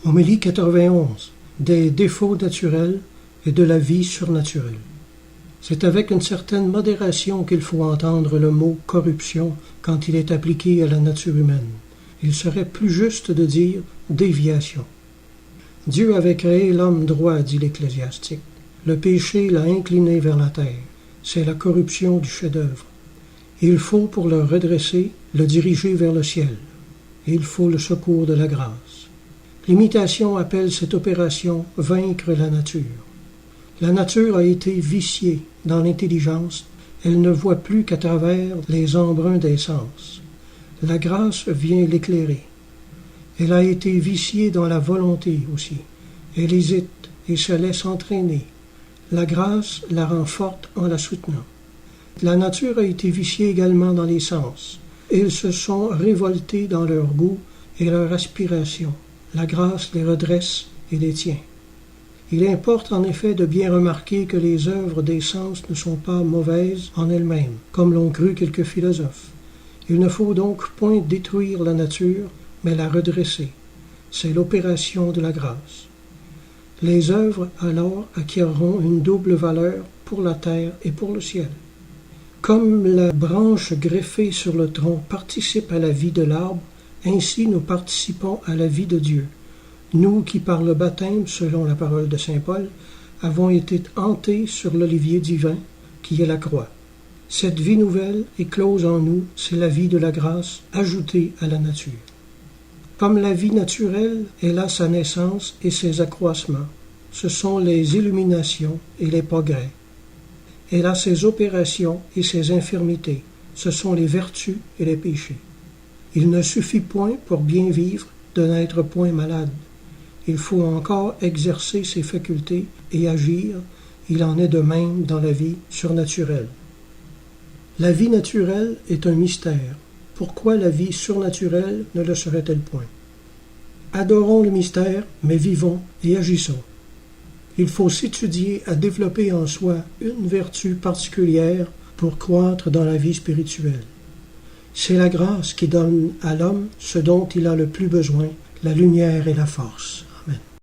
Homélie 91. Des défauts naturels et de la vie surnaturelle. C'est avec une certaine modération qu'il faut entendre le mot « corruption » quand il est appliqué à la nature humaine. Il serait plus juste de dire « déviation ». Dieu avait créé l'homme droit, dit l'Ecclésiastique. Le péché l'a incliné vers la terre. C'est la corruption du chef-d'œuvre. Il faut, pour le redresser, le diriger vers le ciel. Il faut le secours de la grâce. L'imitation appelle cette opération « vaincre la nature ». La nature a été viciée dans l'intelligence, elle ne voit plus qu'à travers les embruns des sens. La grâce vient l'éclairer. Elle a été viciée dans la volonté aussi. Elle hésite et se laisse entraîner. La grâce la rend forte en la soutenant. La nature a été viciée également dans les sens. Ils se sont révoltés dans leur goût et leur aspiration. La grâce les redresse et les tient. Il importe en effet de bien remarquer que les œuvres des sens ne sont pas mauvaises en elles-mêmes, comme l'ont cru quelques philosophes. Il ne faut donc point détruire la nature, mais la redresser. C'est l'opération de la grâce. Les œuvres alors acquerront une double valeur pour la terre et pour le ciel. Comme la branche greffée sur le tronc participe à la vie de l'arbre, ainsi nous participons à la vie de Dieu. Nous qui par le baptême, selon la parole de saint Paul, avons été hantés sur l'olivier divin, qui est la croix. Cette vie nouvelle éclose en nous, c'est la vie de la grâce ajoutée à la nature. Comme la vie naturelle, elle a sa naissance et ses accroissements. Ce sont les illuminations et les progrès. Elle a ses opérations et ses infirmités. Ce sont les vertus et les péchés. Il ne suffit point, pour bien vivre, de n'être point malade. Il faut encore exercer ses facultés et agir. Il en est de même dans la vie surnaturelle. La vie naturelle est un mystère. Pourquoi la vie surnaturelle ne le serait-elle point? Adorons le mystère, mais vivons et agissons. Il faut s'étudier à développer en soi une vertu particulière pour croître dans la vie spirituelle. C'est la grâce qui donne à l'homme ce dont il a le plus besoin, la lumière et la force.